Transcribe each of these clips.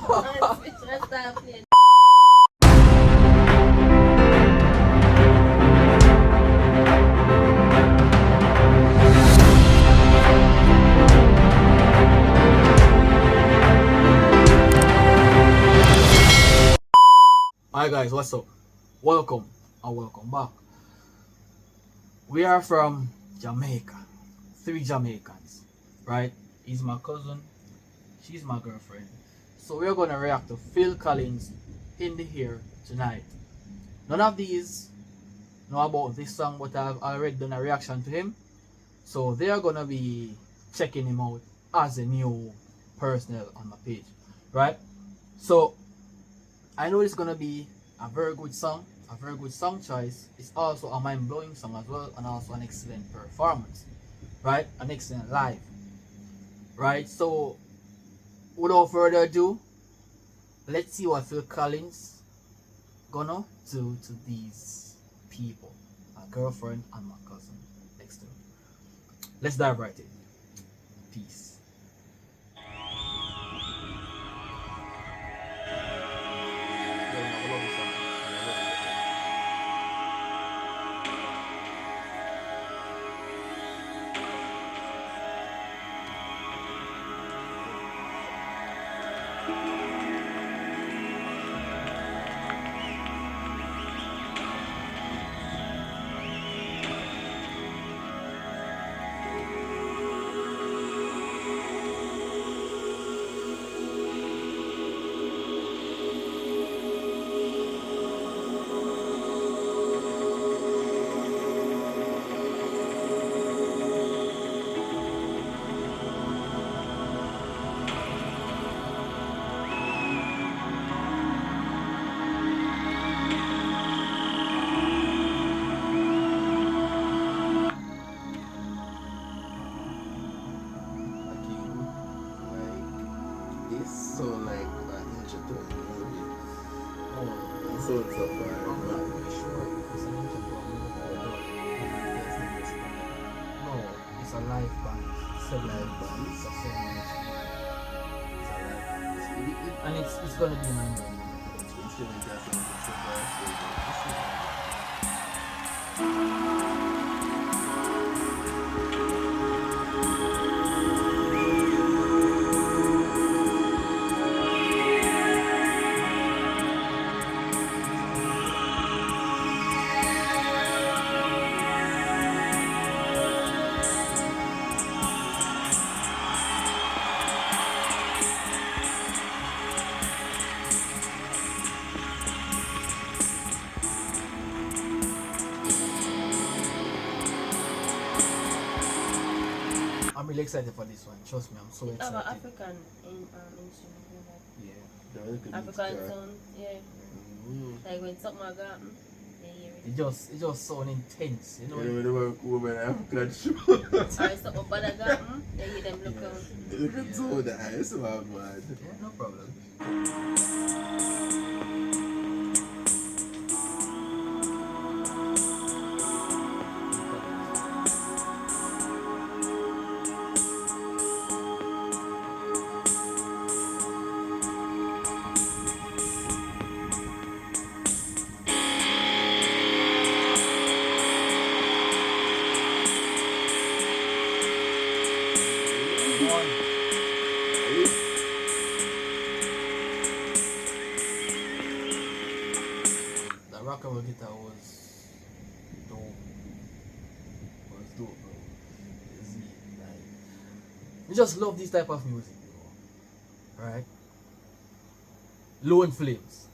Hi guys, what's up? Welcome and welcome back. We are from Jamaica. 3 Jamaicans, right? He's my cousin, she's my girlfriend. So we're gonna react to Phil Collins in the Here tonight. None of these know about this song, but I've already done a reaction to him. So they are gonna be checking him out as a new personnel on my page, right? So I know it's gonna be a very good song choice. It's also a mind-blowing song as well, and also an excellent performance, right? An excellent live, right? So without further ado, let's see what Phil Collins gonna do to these people, my girlfriend and my cousin next to me. Let's dive right in. Peace. So like intro to a movie. Oh, so it's so far. I'm not really sure it's an intro to a movie. No, it's a live band. It's a live band. It's a 7 minutes. It's a live band. And it's gonna be mind-blowing. It's gonna be definitely I'm really excited for this one. Trust me, I'm so excited. African instrument. Yeah. African sound, yeah. Like when something like that, they hear it. It just sound intense, you know. You know the work woman African show. Or something about that, they hear them look out. Look at so the eyes, man. Yeah, no problem. The rockable guitar was dope. Bro. It's like, we just love this type of music, bro. Right? Lone Flames.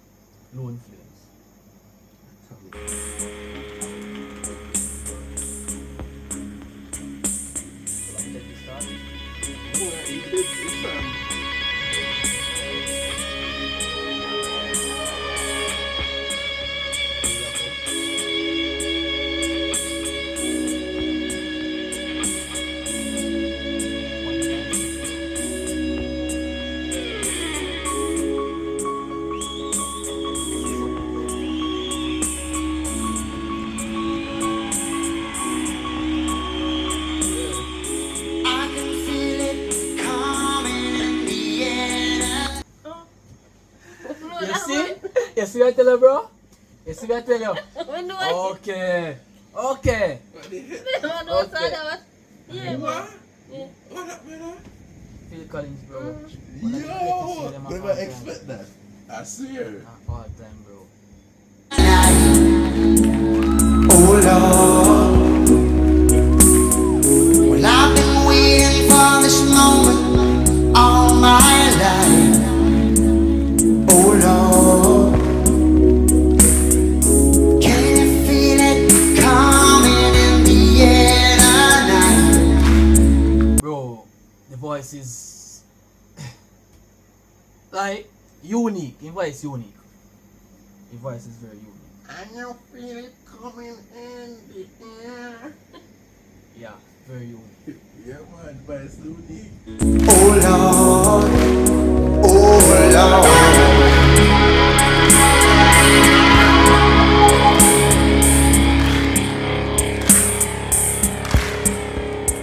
me I tell you, bro? You see me I tell you? When do I? Okay. Okay. What the heck? I don't know that. Yeah, What? yeah. What up, man? Phil Collins, bro. Mm. One of the greatest Yo! of them of Never all time. expect that. I swear. Of all time, bro. Oh Lord, well I've been waiting for this moment all my life. Oh Lord, can you feel it coming in the air tonight? Bro, the voice is like unique. The voice is unique. The voice is very unique. And you feel it coming in the air. Yeah, very unique. Yeah, man, by Sudi. Oh Lord, oh Lord.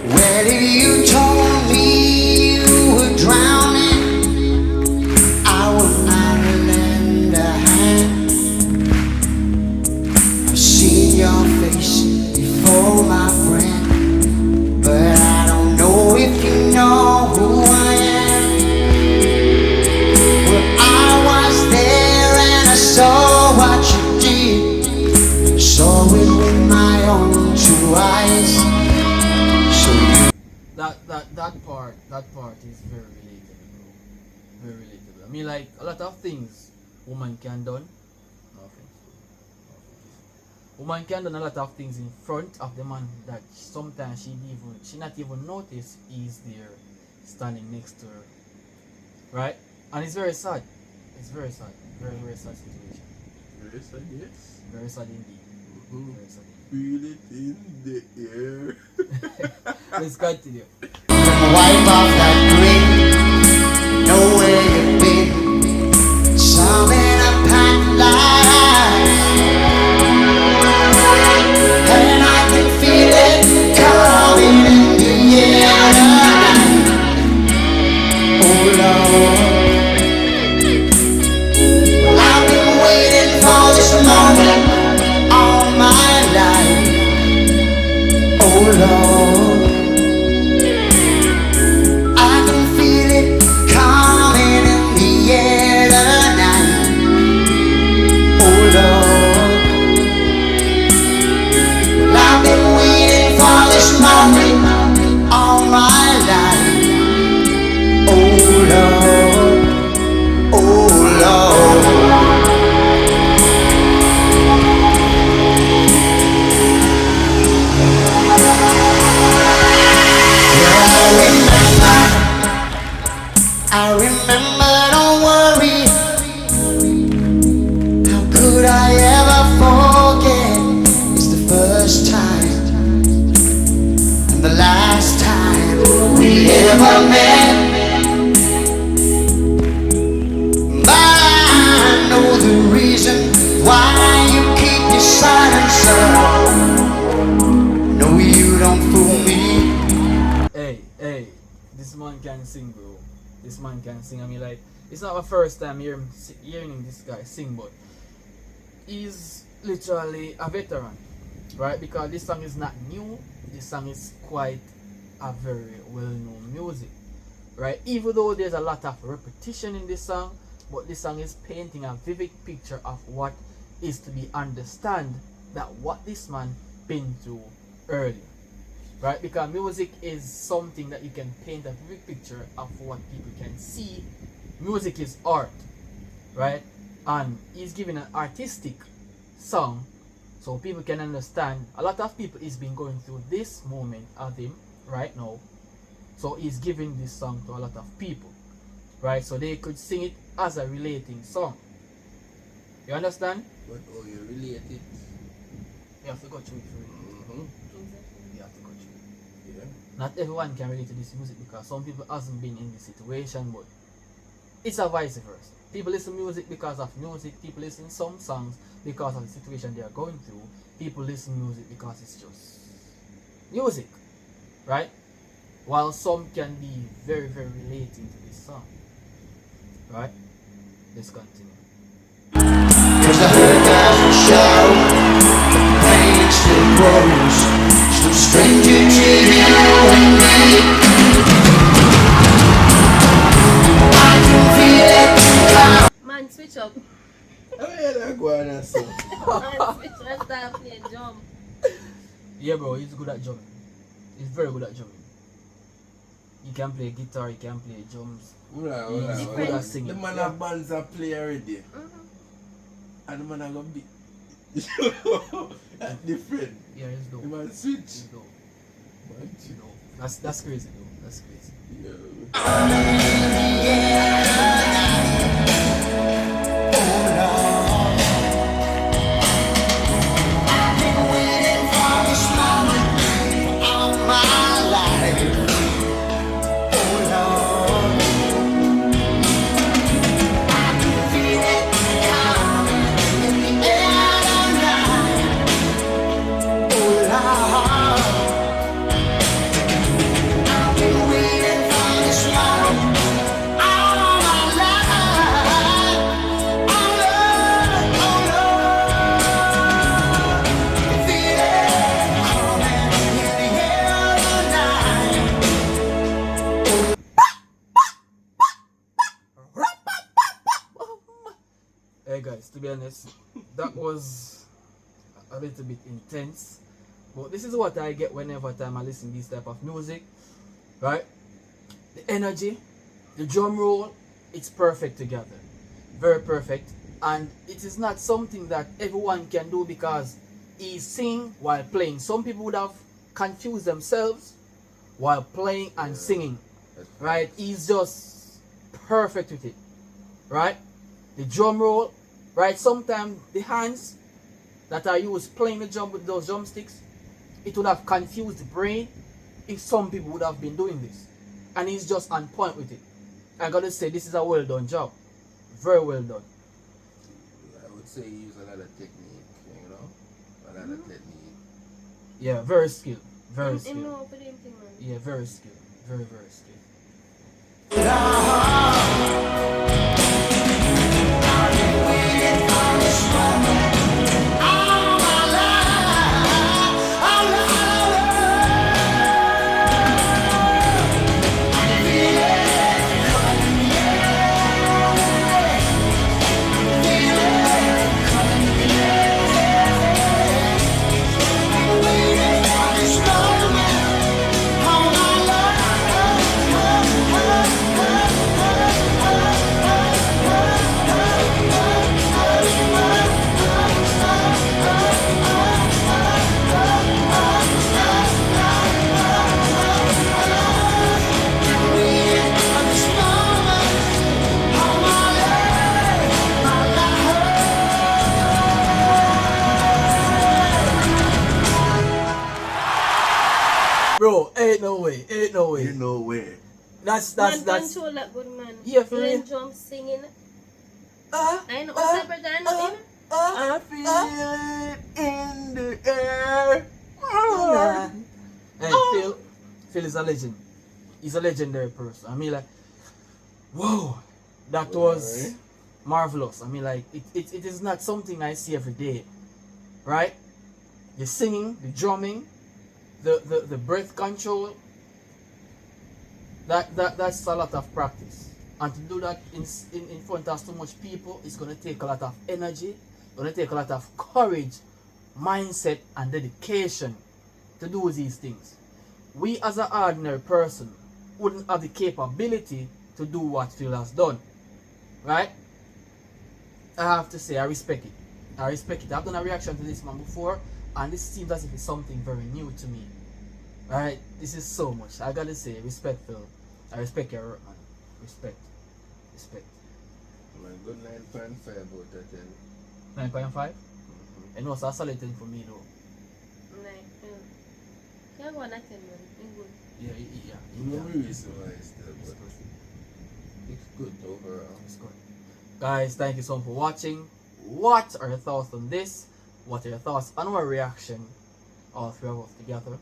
Well, if you told me you were drowning, I would not lend a hand. I've seen your face before, my friend, but I don't know if you know who I am. Well, I was there and I saw what you did. Saw it with my own two eyes. So you That part is very relatable, bro. Very relatable. I mean, like a lot of things woman can done. No offense, bro. No offense. Woman can done a lot of things in front of the man that sometimes she not even notice he's there standing next to her. Right? And it's very sad. It's very sad. Very, very sad situation. Yes, I guess. Very sad indeed. Mhm. Very sad indeed. Feel it in the air. Let's continue. wipe off that grin. Know where you've been. Some in a packed life, and I can feel it coming in the air tonight. Oh Lord, well, I've been waiting for this moment all my life. Oh Lord, I can feel it coming in the air tonight. Oh Lord, well, I've been waiting for this moment all my life. Oh Lord, oh Lord. I remember, don't worry. How could I ever forget? It's the first time and the last time we ever met. But I know the reason why you keep your silence, sir. No, you don't fool me. Hey, this man can sing, bro. This man can sing. I mean, like, it's not my first time hearing this guy sing, but he's literally a veteran, right? Because this song is not new. This song is quite a very well-known music, right? Even though there's a lot of repetition in this song, but this song is painting a vivid picture of what is to be understand that what this man been through earlier. Right, because music is something that you can paint a vivid picture of what people can see. Music is art, right? And he's giving an artistic song so people can understand. A lot of people is been going through this moment of him right now, so he's giving this song to a lot of people, right? So they could sing it as a relating song. You understand? But oh, you relate it. You have to go through it for real. Mm-hmm. You have to go through it. Yeah. Not everyone can relate to this music because some people hasn't been in this situation, but it's a vice versa. People listen to music because of music. People listen to some songs because of the situation they are going through. People listen to music because it's just music, right? While some can be very, very relating to this song, right? Let's continue. Cause down, pain still grows. So stranger to you and me. I can feel it now. Man, switch up. Oh yeah, that go on and so. Man, switch up and start playing drum. Yeah, bro, he's good at drumming. He's very good at drumming. He can play guitar, he can play drums. He's good at singing. The man have bands that play already. And the man have got big. That's different. Yeah, he's The dope. man switch. He's dope. Man, He's dope. That's crazy, though. That's crazy. yeah. I've been waiting for this moment all my life. Oh Lord, I can feel it coming in the air tonight. Oh Lord, I've been waiting for this moment all my life. Oh Lord, oh Lord, feel it coming in the air tonight. Hey guys, to be honest, that was a little bit intense. But this is what I get whenever time I listen to this type of music. Right? The energy, the drum roll, it's perfect together. Very perfect. And it is not something that everyone can do because he sing while playing. Some people would have confused themselves while playing and singing. Right? He's just perfect with it. Right? The drum roll, right? Sometimes the hands that are used playing the drum with those drumsticks, it would have confused the brain if some people would have been doing this. And he's just on point with it. I gotta say, this is a well done job. Very well done. I would say he use a lot of technique, you know? A lot of technique. Yeah, very skilled. Very Him skilled. know for them thing, man. Yeah, very skilled. Very, very skilled. Bro, ain't no way. Ain't no way. You know where. That's Man, that's control that good man. Yeah, for Playing real. drum, singing. Ah, I know separate, I know in. I feel it in the air. Hey, Phil is a legend. He's a legendary person. I mean, like, whoa, that was marvelous. I mean, like, it is not something I see every day, right? The singing, the drumming, the breath control. That's a lot of practice. And to do that in front of so much people, it's going to take a lot of energy, it's going to take a lot of courage, mindset, and dedication to do these things. We as an ordinary person wouldn't have the capability to do what Phil has done. Right? I have to say, I respect it. I respect it. I've done a reaction to this man before, and this seems as if it's something very new to me. Right? This is so much. I gotta say, respect, Phil. I respect your work, man. Respect. Respect. Man, good 9.5 out of 10. 9.5? And no, it's a solid thing for me, though. Like, can't go on that 10, man. In good. Yeah. You know me reason why still, but it's good overall. It's good. Guys, thank you so much for watching. What are your thoughts on this? What are your thoughts on our reaction? All three of us together.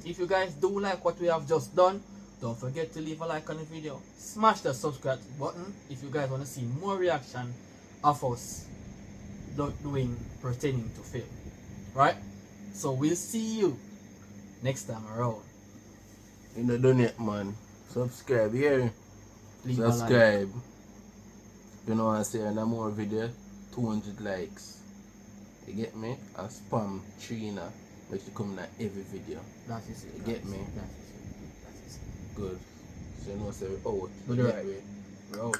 If you guys do like what we have just done, don't forget to leave a like on the video. Smash the subscribe button if you guys want to see more reaction of us doing pretending to fail. Right? So we'll see you next time around. You know, done yet, man. Subscribe here. Leave a like. Subscribe. You know what I say? No more video. 200 likes. You get me? And spam Trina, which you come in every video. That is it. You get me? That is it. Good. So you know, say, oh, Do the right way. We're out.